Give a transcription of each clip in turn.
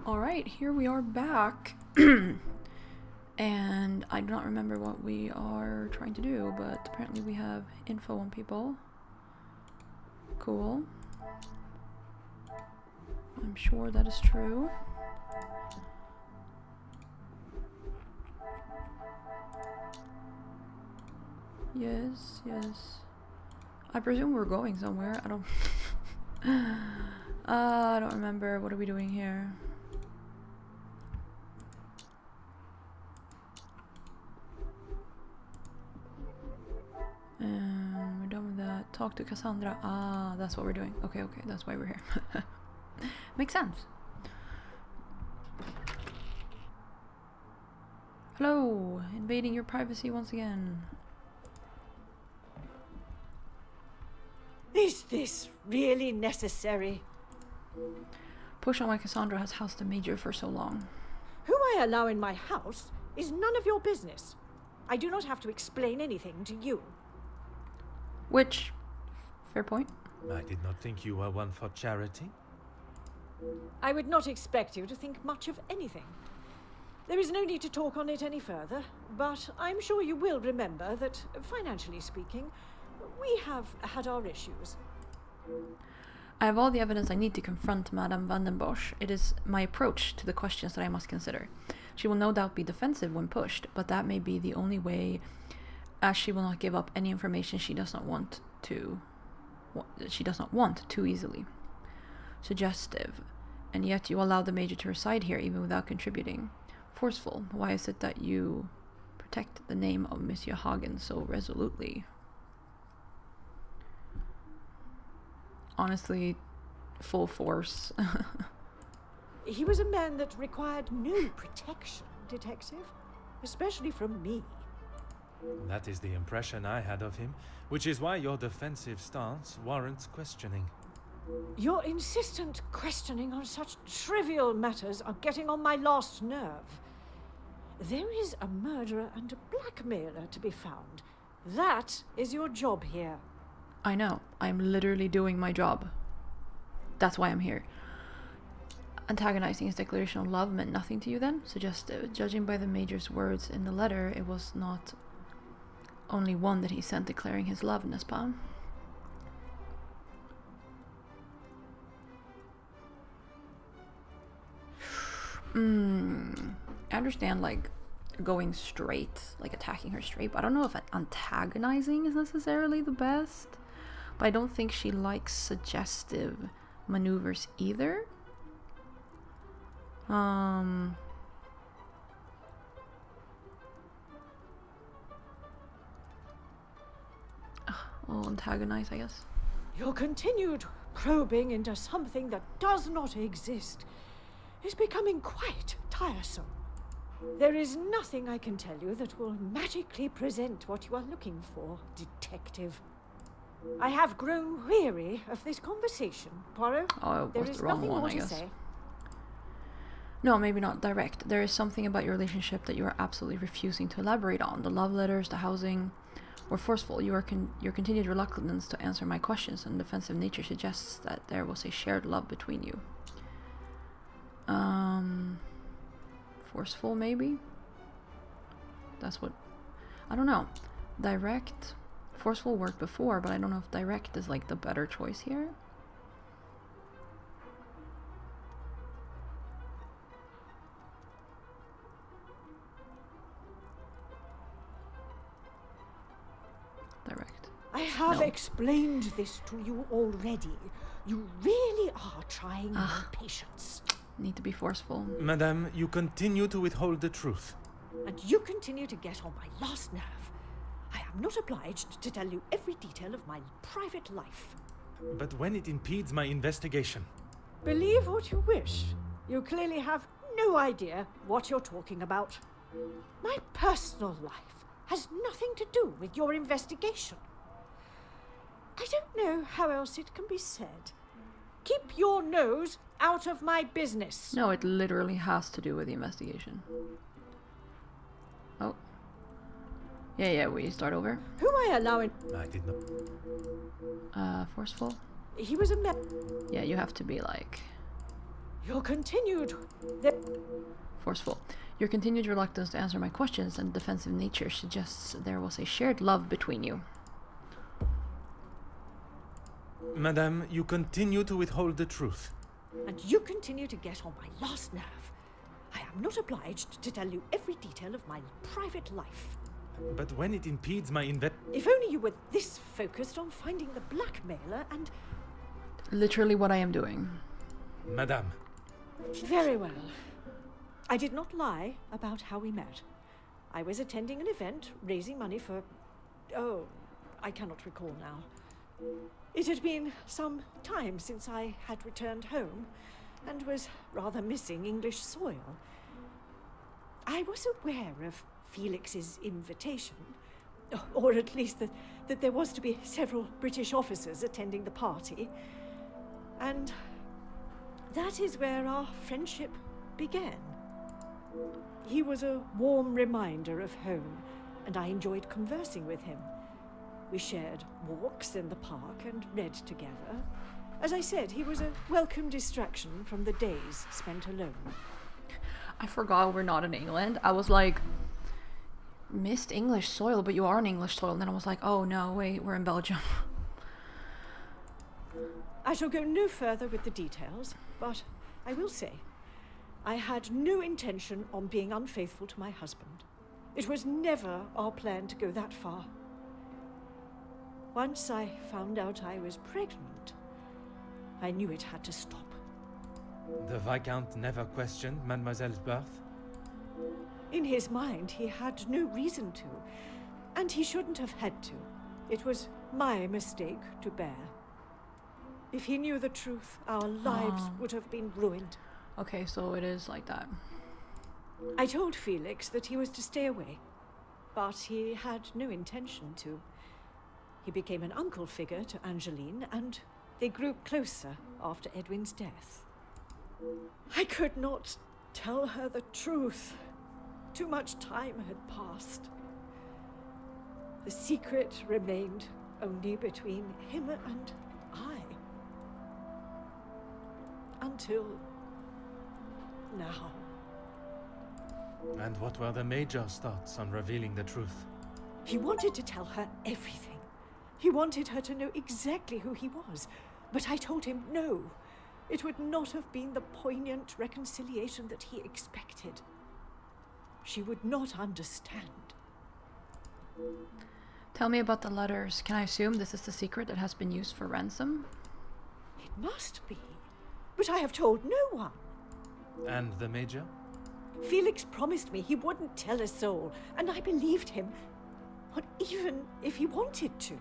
Alright, here we are back. And I do not remember what we are trying to do, but apparently we have info on people. Cool. I'm sure that is true. Yes, yes. I presume we're going somewhere. I don't... I don't remember. What are we doing here? We're done with that. Talk to Cassandra. Ah, that's what we're doing. Okay, okay. That's why we're here. Makes sense. Hello. Invading your privacy once again. Is this really necessary? Push on why Cassandra has housed the Major for so long. Who I allow in my house is none of your business. I do not have to explain anything to you. Which, fair point. I did not think you were one for charity. I would not expect you to think much of anything. There is no need to talk on it any further, but I'm sure you will remember that, financially speaking, we have had our issues. I have all the evidence I need to confront Madame van den Bosch. It is my approach to the questions that I must consider. She will no doubt be defensive when pushed, but that may be the only way, as she will not give up any information she does not want too easily. Suggestive, and yet you allow the Major to reside here even without contributing. Forceful, why is it that you protect the name of Monsieur Hagen so resolutely? Honestly, full force. He was a man that required no protection, Detective, especially from me. That is the impression I had of him, which is why your defensive stance warrants questioning. Your insistent questioning on such trivial matters are getting on my last nerve. There is a murderer and a blackmailer to be found. That is your job here. I know. I'm literally doing my job. That's why I'm here. Antagonizing his declaration of love meant nothing to you then? Suggestive. Judging by the Major's words in the letter, it was not only one that he sent declaring his love, n'est-ce pas? I understand, like, going straight, like attacking her straight, but I don't know if antagonizing is necessarily the best. But I don't think she likes suggestive maneuvers either. Well, antagonize, I guess. Your continued probing into something that does not exist is becoming quite tiresome. There is nothing I can tell you that will magically present what you are looking for, Detective. I have grown weary of this conversation, Poirot. Oh, there was is the wrong nothing one, more I to guess. say. No, maybe not direct. There is something about your relationship that you are absolutely refusing to elaborate on. The love letters, the housing, were forceful. Your continued reluctance to answer my questions and defensive nature suggests that there was a shared love between you. Forceful, maybe? That's what... I don't know. Direct... Forceful worked before, but I don't know if direct is like the better choice here. Direct. I have No. explained this to you already. You really are trying my patience. Need to be forceful. Madame, you continue to withhold the truth. And you continue to get on my last nerve. I am not obliged to tell you every detail of my private life. But when it impedes my investigation... Believe what you wish. You clearly have no idea what you're talking about. My personal life has nothing to do with your investigation. I don't know how else it can be said. Keep your nose out of my business. No, it literally has to do with the investigation. Oh. Yeah, we start over. Who I allow in... I did not... Forceful? He was a Yeah, you have to be like... Your continued... Forceful. Your continued reluctance to answer my questions and defensive nature suggests there was a shared love between you. Madame, you continue to withhold the truth. And you continue to get on my last nerve. I am not obliged to tell you every detail of my private life. But when it impedes my If only you were this focused on finding the blackmailer and... Literally what I am doing. Madame. Very well. I did not lie about how we met. I was attending an event, raising money for... Oh, I cannot recall now. It had been some time since I had returned home, and was rather missing English soil. I was aware of Felix's invitation, or at least that there was to be several British officers attending the party, and that is where our friendship began. He was a warm reminder of home, and I enjoyed conversing with him. We shared walks in the park and read together. As I said, he was a welcome distraction from the days spent alone. I forgot we're not in England. I was like, missed English soil, but you are in English soil. And then I was like, oh no, wait, we're in Belgium. I shall go no further with the details, but I will say, I had no intention on being unfaithful to my husband. It was never our plan to go that far. Once I found out I was pregnant, I knew it had to stop. The Viscount never questioned Mademoiselle's birth? In his mind, he had no reason to, and he shouldn't have had to. It was my mistake to bear. If he knew the truth, our lives would have been ruined. Okay, so it is like that. I told Felix that he was to stay away, but he had no intention to. He became an uncle figure to Angeline, and they grew closer after Edwin's death. I could not tell her the truth. Too much time had passed. The secret remained only between him and I. Until now. And what were the Major's thoughts on revealing the truth? He wanted to tell her everything. He wanted her to know exactly who he was. But I told him no. It would not have been the poignant reconciliation that he expected. She would not understand. Tell me about the letters. Can I assume this is the secret that has been used for ransom? It must be. But I have told no one. And the Major? Felix promised me he wouldn't tell a soul, and I believed him, not even if he wanted to.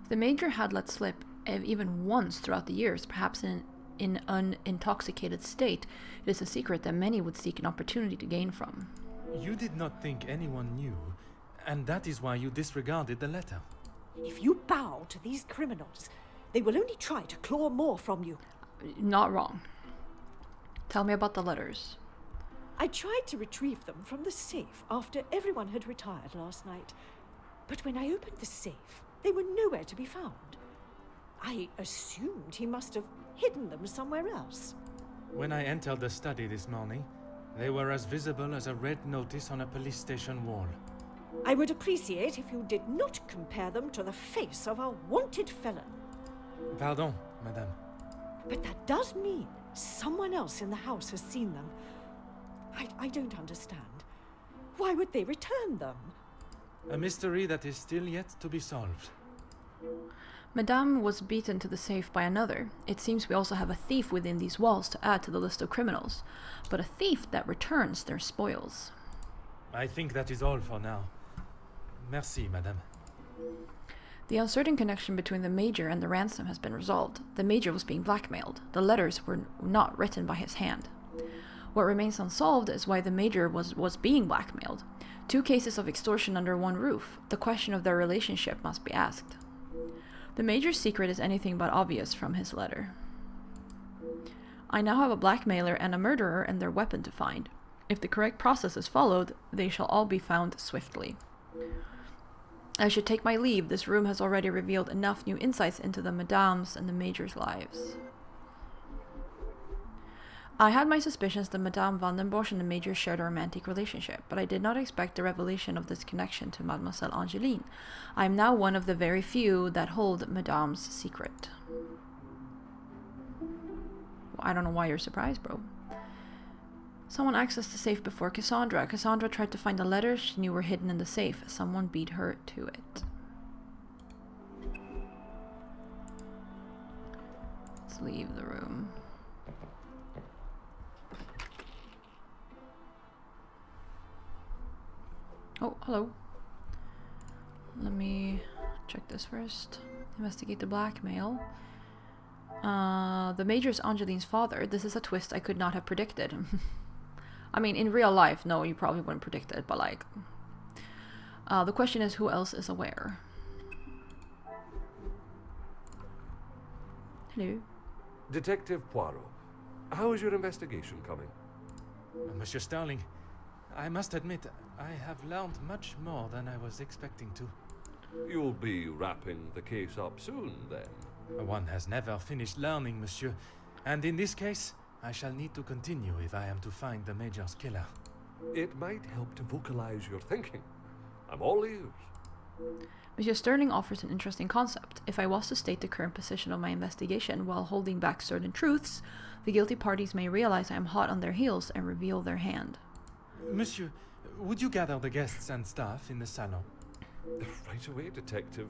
If the Major had let slip even once throughout the years, perhaps in an intoxicated state, it is a secret that many would seek an opportunity to gain from. You did not think anyone knew, and that is why you disregarded the letter. If you bow to these criminals, they will only try to claw more from you. Not wrong. Tell me about the letters. I tried to retrieve them from the safe after everyone had retired last night. But when I opened the safe, they were nowhere to be found. I assumed he must have hidden them somewhere else. When I entered the study this morning, they were as visible as a red notice on a police station wall. I would appreciate if you did not compare them to the face of a wanted felon. Pardon, madame. But that does mean someone else in the house has seen them. I don't understand. Why would they return them? A mystery that is still yet to be solved. Madame was beaten to the safe by another. It seems we also have a thief within these walls to add to the list of criminals, but a thief that returns their spoils. I think that is all for now. Merci, madame. The uncertain connection between the Major and the ransom has been resolved. The Major was being blackmailed. The letters were not written by his hand. What remains unsolved is why the Major was being blackmailed. 2 cases of extortion under one roof. The question of their relationship must be asked. The Major's secret is anything but obvious from his letter. I now have a blackmailer and a murderer and their weapon to find. If the correct process is followed, they shall all be found swiftly. I should take my leave. This room has already revealed enough new insights into the Madame's and the Major's lives. I had my suspicions that Madame van den Bosch and the Major shared a romantic relationship, but I did not expect the revelation of this connection to Mademoiselle Angeline. I am now one of the very few that hold Madame's secret. Well, I don't know why you're surprised, bro. Someone accessed the safe before Cassandra. Cassandra tried to find the letters she knew were hidden in the safe. Someone beat her to it. Let's leave the room. Oh, hello. Let me check this first. Investigate the blackmail. The Major is Angeline's father. This is a twist I could not have predicted. I mean, in real life, no, you probably wouldn't predict it, but like... the question is, who else is aware? Hello. Detective Poirot, how is your investigation coming? Monsieur Starling, I must admit, I have learned much more than I was expecting to. You'll be wrapping the case up soon, then. One has never finished learning, monsieur, and in this case, I shall need to continue if I am to find the Major's killer. It might help to vocalize your thinking. I'm all ears. Monsieur Sterling offers an interesting concept. If I was to state the current position of my investigation while holding back certain truths, the guilty parties may realize I am hot on their heels and reveal their hand. Monsieur, would you gather the guests and staff in the salon? Right away, Detective.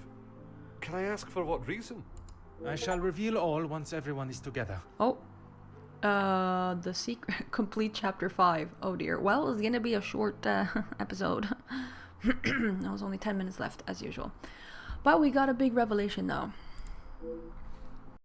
Can I ask for what reason? I shall reveal all once everyone is together. Oh. The secret. Complete chapter 5. Oh dear. Well, it's gonna be a short episode. There was only 10 minutes left, as usual. But we got a big revelation now.